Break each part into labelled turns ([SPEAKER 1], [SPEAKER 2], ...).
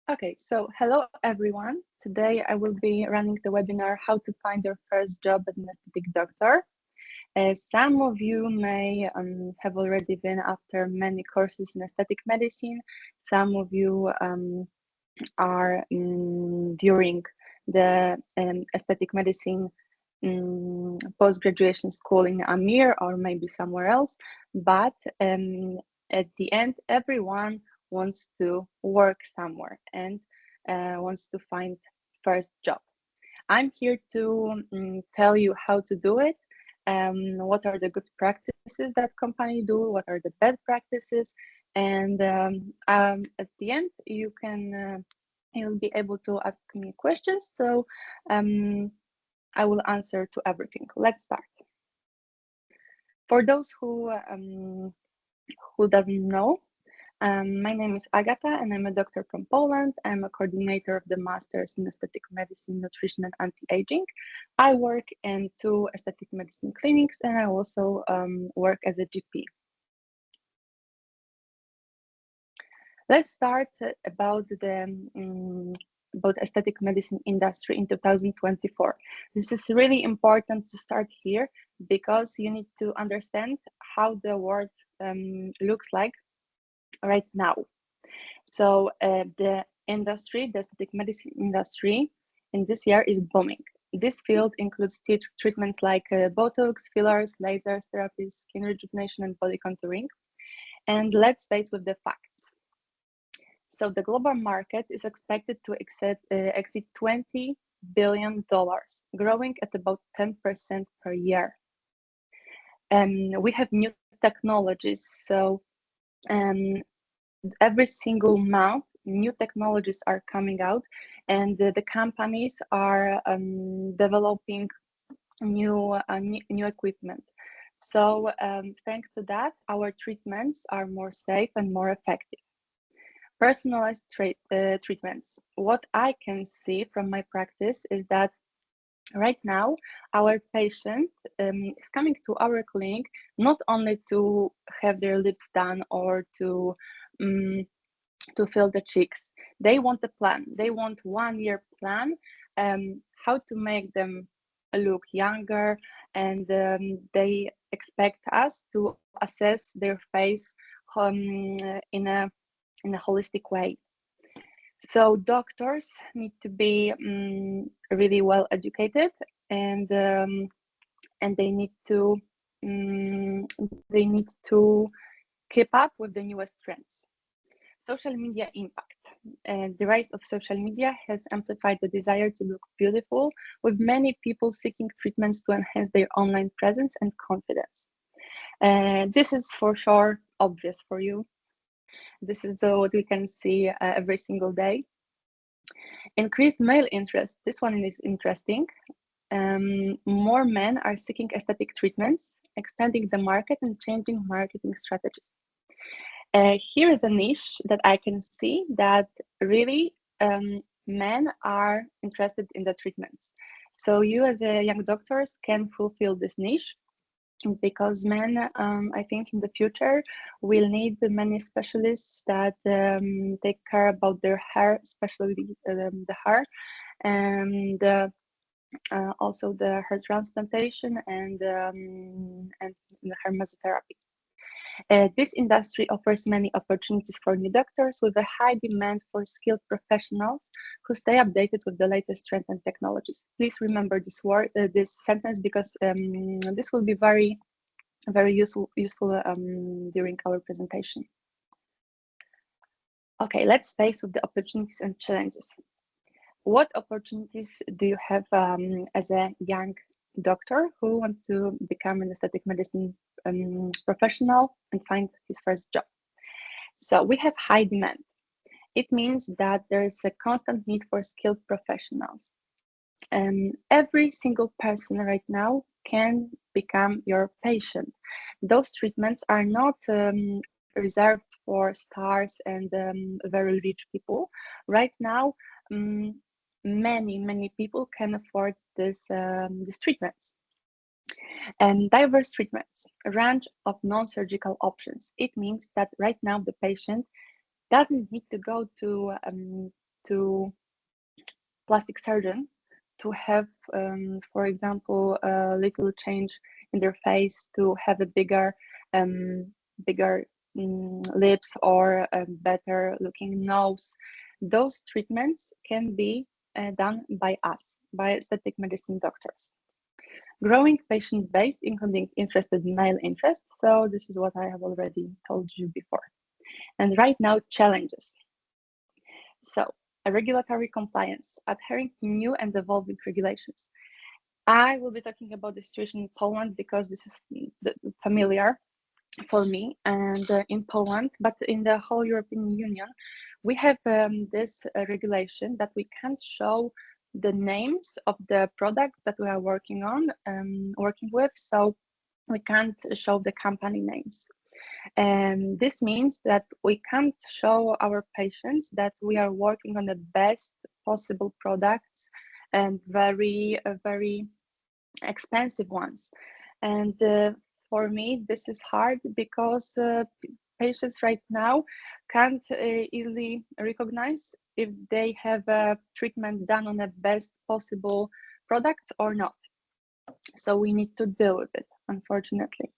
[SPEAKER 1] Okay, so hello everyone. Today I will be running the webinar How to Find Your First Job as an Aesthetic Doctor. Some of you may have already been after many courses in aesthetic medicine. Some of you are during the aesthetic medicine post-graduation school in Amir or maybe somewhere else. But at the end, everyone wants to work somewhere and wants to find first job. I'm here to tell you how to do it. What are the good practices that company do? What are the bad practices? And at the end, you'll be able to ask me questions. So I will answer to everything. Let's start. For those who doesn't know, my name is Agata and I'm a doctor from Poland. I'm a coordinator of the Masters in Aesthetic Medicine, Nutrition and Anti-Aging. I work in 2 aesthetic medicine clinics and I also work as a GP. Let's start about the aesthetic medicine industry in 2024. This is really important to start here because you need to understand how the world looks like right now. So the aesthetic medicine industry in this year is booming. This field includes treatments like Botox, fillers, lasers, therapies, skin rejuvenation, and body contouring. And let's face with the facts. So the global market is expected to exceed $20 billion, growing at about 10% per year. We have new technologies. So every single month, new technologies are coming out, and the companies are developing new equipment. So thanks to that, our treatments are more safe and more effective. Personalized treatments. What I can see from my practice is that right now our patient is coming to our clinic not only to have their lips done or to fill the cheeks. They want a plan. They want 1-year plan, how to make them look younger, and they expect us to assess their face in a holistic way. So doctors need to be really well educated, and they need to keep up with the newest trends. Social media impact. The rise of social media has amplified the desire to look beautiful, with many people seeking treatments to enhance their online presence and confidence. This is for sure obvious for you. This is what we can see every single day. Increased male interest. This one is interesting. More men are seeking aesthetic treatments, expanding the market and changing marketing strategies. Here is a niche that I can see that really men are interested in the treatments. So you as a young doctors can fulfill this niche, because men, I think in the future, will need many specialists that take care about their hair, especially the hair, and also the hair transplantation and the hair mesotherapy. This industry offers many opportunities for new doctors, with a high demand for skilled professionals who stay updated with the latest trends and technologies. Please remember this sentence, because this will be very, very useful during our presentation. Okay, let's face with the opportunities and challenges. What opportunities do you have as a young doctor who wants to become an aesthetic medicine professional and find his first job? So we have high demand. It means that there is a constant need for skilled professionals. Every single person right now can become your patient. Those treatments are not reserved for stars and very rich people. Right now, many people can afford these treatments. And diverse treatments, a range of non-surgical options. It means that right now the patient doesn't need to go to to plastic surgeon to have, for example, a little change in their face, to have a bigger lips or a better looking nose. Those treatments can be done by us, by aesthetic medicine doctors. Growing patient base, including interested male interest. So this is what I have already told you before. And right now, challenges. So a regulatory compliance, adhering to new and evolving regulations. I will be talking about the situation in Poland because this is familiar for me and in Poland, but in the whole European Union, we have this regulation that we can't show the names of the products that we are working with, so we can't show the company names. And this means that we can't show our patients that we are working on the best possible products and very expensive ones. And for me, this is hard because patients right now can't easily recognize if they have a treatment done on the best possible products or not. So we need to deal with it, unfortunately.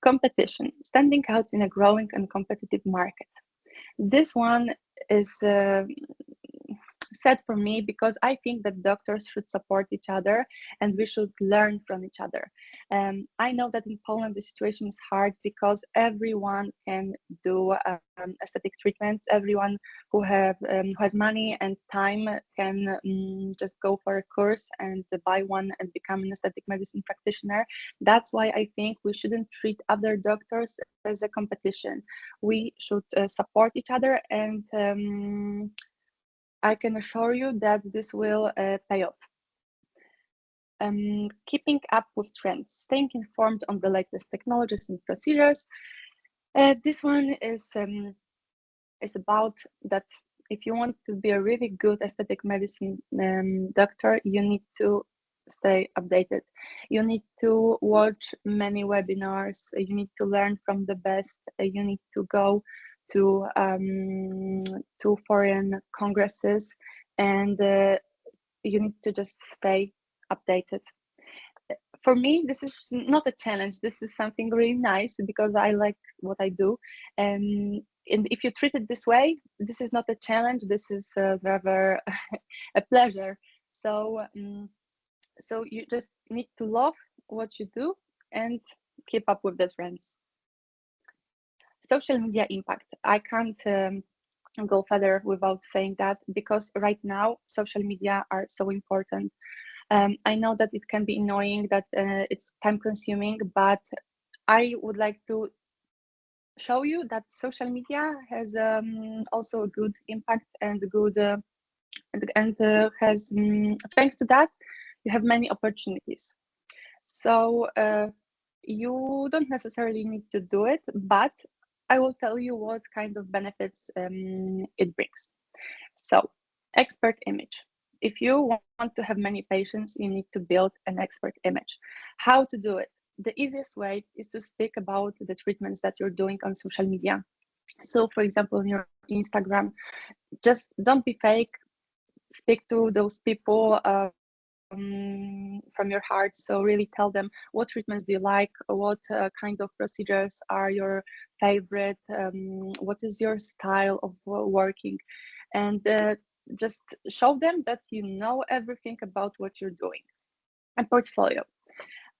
[SPEAKER 1] Competition, standing out in a growing and competitive market. This one is sad for me because I think that doctors should support each other and we should learn from each other. I know that in Poland the situation is hard because everyone can do aesthetic treatments. Everyone who has money and time can just go for a course and buy one and become an aesthetic medicine practitioner. That's why I think we shouldn't treat other doctors as a competition. We should support each other, and I can assure you that this will pay off. Keeping up with trends, staying informed on the latest technologies and procedures. This one is about that if you want to be a really good aesthetic medicine doctor, you need to stay updated. You need to watch many webinars. You need to learn from the best. You need to go to foreign congresses, and you need to just stay updated. For me, this is not a challenge. This is something really nice because I like what I do. And if you treat it this way, this is not a challenge. This is rather a pleasure. So, so you just need to love what you do and keep up with the trends. Social media impact. I can't go further without saying that because right now social media are so important. I know that it can be annoying, that it's time consuming, but I would like to show you that social media has also a good impact and good has thanks to that you have many opportunities. So you don't necessarily need to do it, but I will tell you what kind of benefits it brings. So, expert image. If you want to have many patients, you need to build an expert image. How to do it? The easiest way is to speak about the treatments that you're doing on social media. So, for example, on your Instagram, just don't be fake. Speak to those people from your heart. So really tell them what treatments do you like, what kind of procedures are your favorite, what is your style of working, and just show them that you know everything about what you're doing. A portfolio.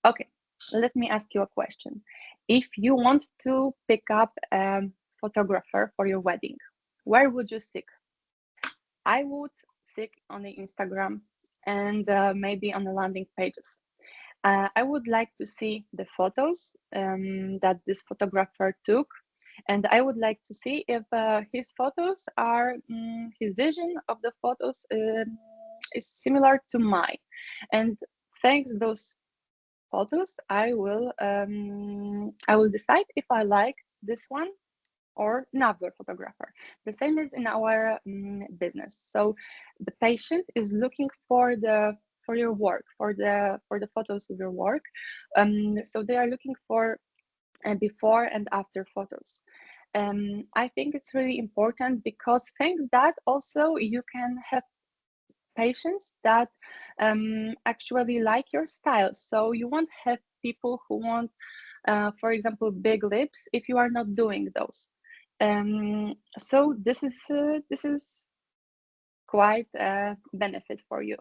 [SPEAKER 1] Okay, let me ask you a question. If you want to pick up a photographer for your wedding, where would you seek? I would seek on the Instagram and maybe on the landing pages. I would like to see the photos that this photographer took, and I would like to see if his photos are, his vision of the photos is similar to mine. And thanks those photos, I will decide if I like this one or another photographer. The same is in our business. So the patient is looking for your work, for the photos of your work. So they are looking for before and after photos. I think it's really important because thanks that also you can have patients that actually like your style. So you won't have people who want, for example, big lips if you are not doing those. So this is quite a benefit for you.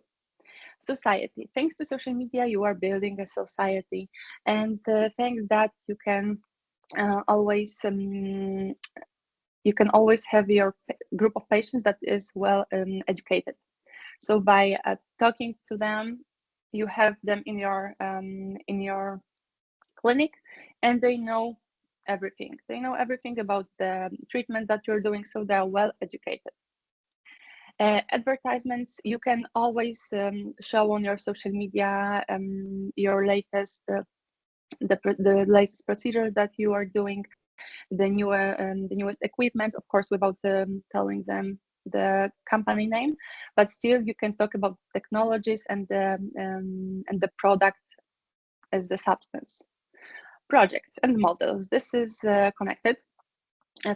[SPEAKER 1] Society. Thanks to social media, you are building a society, and thanks that always you can always have your group of patients that is well educated. So by talking to them, you have them in your clinic, and they know everything. They know everything about the treatment that you're doing, so they're well educated. Advertisements, you can always show on your social media your latest the latest procedures that you are doing, the newest equipment, of course, without telling them the company name, but still you can talk about technologies and the product as the substance. Projects and models. This is connected.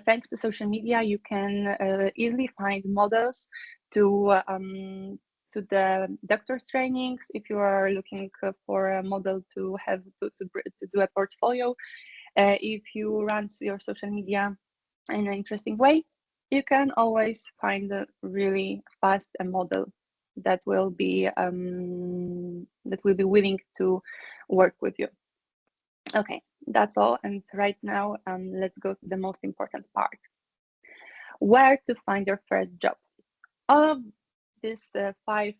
[SPEAKER 1] Thanks to social media, you can easily find models to the doctor's trainings. If you are looking for a model to have to do a portfolio, if you run your social media in an interesting way, you can always find a really fast a model that will be willing to work with you. Okay, that's all. And right now, let's go to the most important part. Where to find your first job. All of these five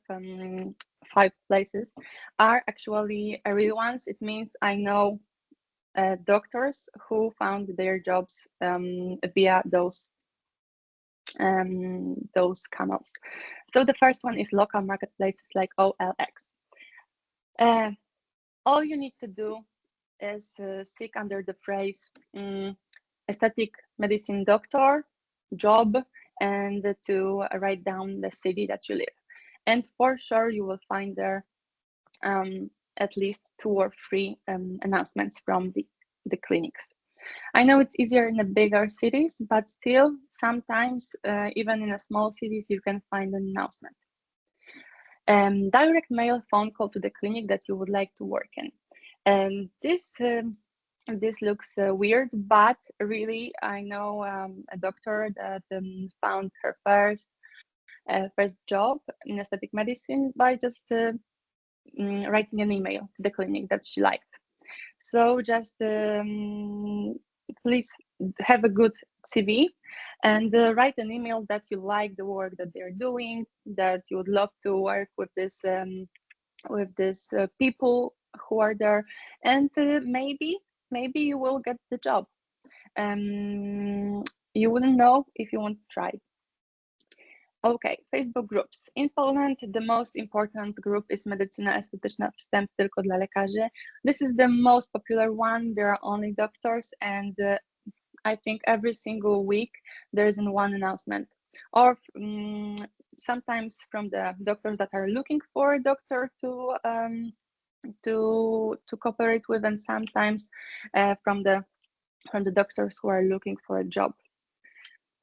[SPEAKER 1] places are actually real ones. It means I know doctors who found their jobs via those canals. So the first one is local marketplaces like OLX. All you need to do is seek under the phrase aesthetic medicine doctor job and to write down the city that you live. And for sure, you will find there at least 2 or 3 announcements from the clinics. I know it's easier in the bigger cities, but still, sometimes, even in the small cities, you can find an announcement. Direct mail phone call to the clinic that you would like to work in. And this looks weird, but really, I know a doctor that found her first job in aesthetic medicine by just writing an email to the clinic that she liked. So just please have a good CV and write an email that you like the work that they're doing, that you would love to work with this people who are there, and maybe you will get the job. You wouldn't know if you won't try. Okay, Facebook groups. In Poland, the most important group is Medycyna Estetyczna Wstęp tylko dla lekarzy. This is the most popular one. There are only doctors, and I think every single week there is one announcement. Or sometimes from the doctors that are looking for a doctor to cooperate with, and sometimes from the doctors who are looking for a job.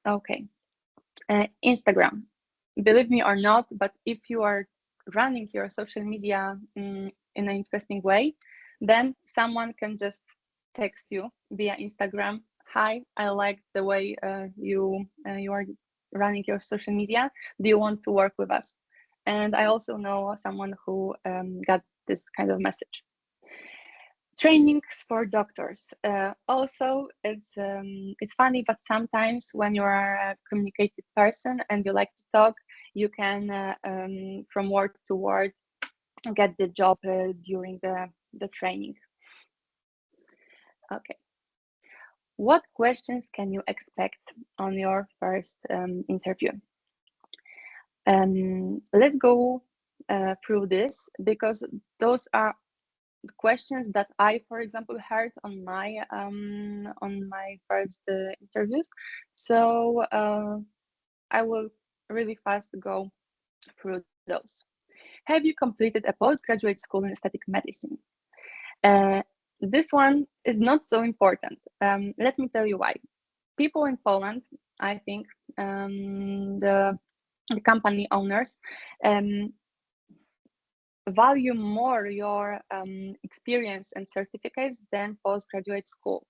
[SPEAKER 1] Okay. Instagram. Believe me or not, but if you are running your social media in an interesting way, then someone can just text you via Instagram. Hi, I like the way you are running your social media. Do you want to work with us? And I also know someone who got this kind of message. Trainings for doctors. Also, it's funny, but sometimes when you are a communicative person and you like to talk, you can, from word to word, get the job during the training. Okay. What questions can you expect on your first interview? Let's go through this, because those are questions that I, for example, heard on my first interviews. So I will really fast go through those. Have you completed a postgraduate school in aesthetic medicine? This one is not so important. Let me tell you why. people in Poland, I think, the company owners value more your experience and certificates than postgraduate school.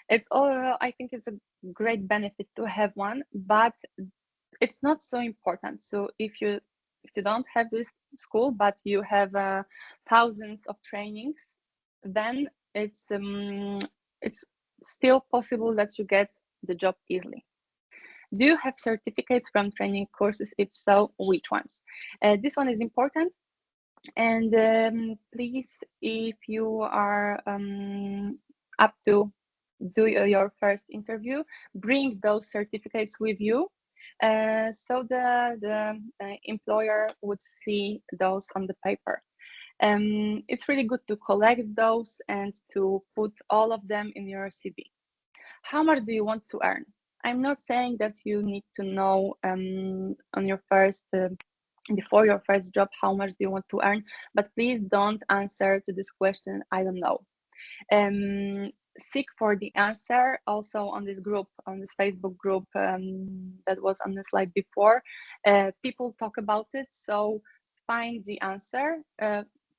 [SPEAKER 1] It's all, I think it's a great benefit to have one, but it's not so important. So if you don't have this school, but you have thousands of trainings, then it's still possible that you get the job easily. Do you have certificates from training courses? If so, which ones? This one is important. And please, if you are up to do your first interview, bring those certificates with you, so the employer would see those on the paper. It's really good to collect those and to put all of them in your CV. How much do you want to earn? I'm not saying that you need to know on your first before your first job how much do you want to earn, but please don't answer to this question, I don't know. Seek for the answer also on this group, on this Facebook group that was on the slide before. People talk about it, so find the answer,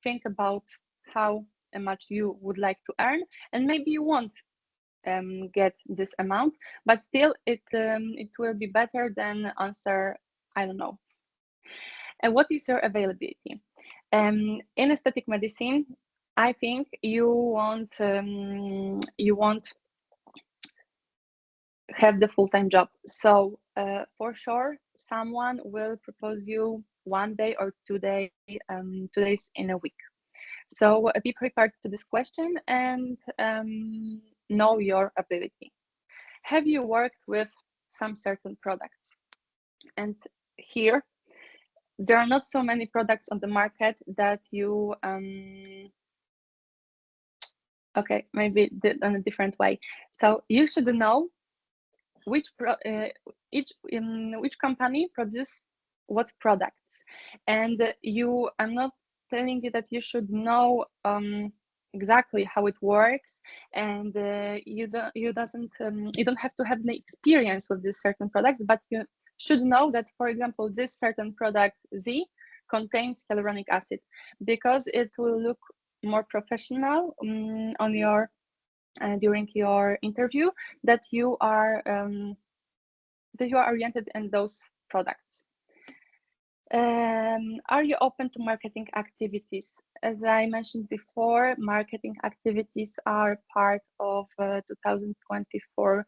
[SPEAKER 1] think about how much you would like to earn, and maybe you won't get this amount, but still it will be better than answer, I don't know. And what is your availability? In aesthetic medicine, I think you won't have the full-time job. So for sure, someone will propose you 1 day or 2 days in a week. So be prepared to this question and know your ability. Have you worked with some certain products? And here, there are not so many products on the market that you okay, maybe in a different way. So you should know which company produce what products, and I'm not telling you that you should know exactly how it works, and you don't have to have the experience with these certain products, but you should know that, for example, this certain product Z contains hyaluronic acid, because it will look more professional on your during your interview, that you are oriented in those products. Are you open to marketing activities? As I mentioned before, marketing activities are part of 2024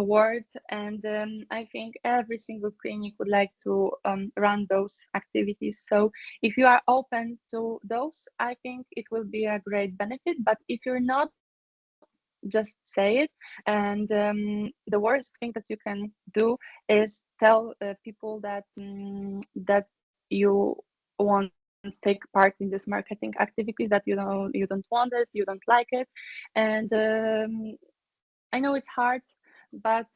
[SPEAKER 1] world, and I think every single clinic would like to run those activities. So if you are open to those, I think it will be a great benefit. But if you're not, just say it. And the worst thing that you can do is tell people that that you want to take part in this marketing activities, that you don't want it, you don't like it. And I know it's hard, but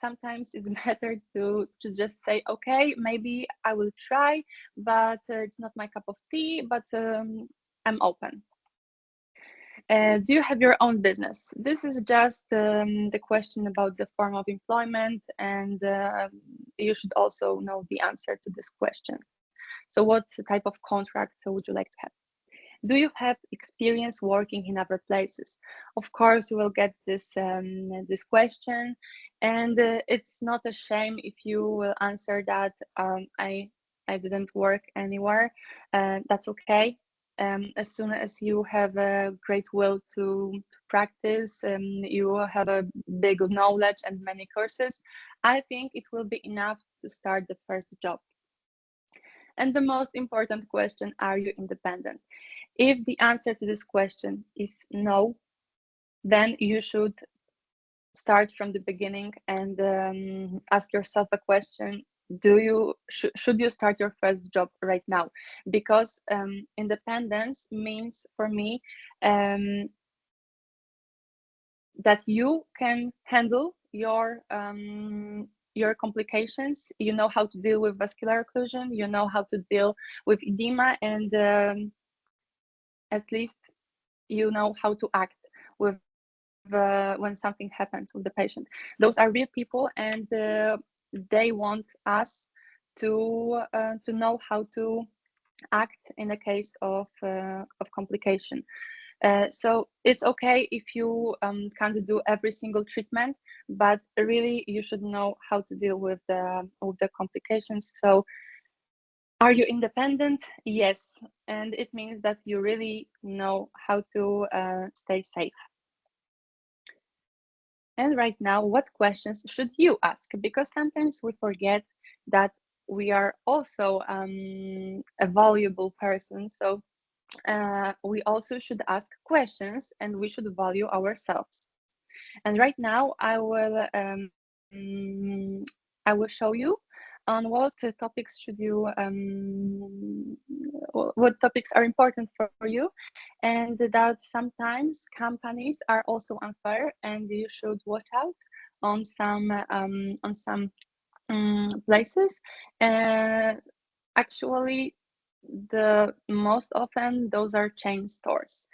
[SPEAKER 1] sometimes it's better to just say, okay, maybe I will try, but it's not my cup of tea, but I'm open. Do you have your own business? This is just the question about the form of employment, and you should also know the answer to this question. So what type of contract would you like to have? Do you have experience working in other places? Of course, you will get this this question, and it's not a shame if you will answer that I didn't work anywhere. That's okay. As soon as you have a great will to practice, you have a big knowledge and many courses, I think it will be enough to start the first job. And the most important question, are you independent? If the answer to this question is no, then you should start from the beginning and ask yourself a question: should you start your first job right now? Because independence means for me that you can handle your complications. You know how to deal with vascular occlusion, you know how to deal with edema, and at least you know how to act with when something happens with the patient. Those are real people, and they want us to know how to act in a case of complication. So it's okay if you can't do every single treatment, but really you should know how to deal with the complications. So are you independent? Yes, and it means that you really know how to stay safe. And right now, what questions should you ask? Because sometimes we forget that we are also a valuable person. So we also should ask questions, and we should value ourselves. And right now, I will show you on what topics should you what topics are important for you, and that sometimes companies are also unfair, and you should watch out on some places. Actually, the most often those are chain stores.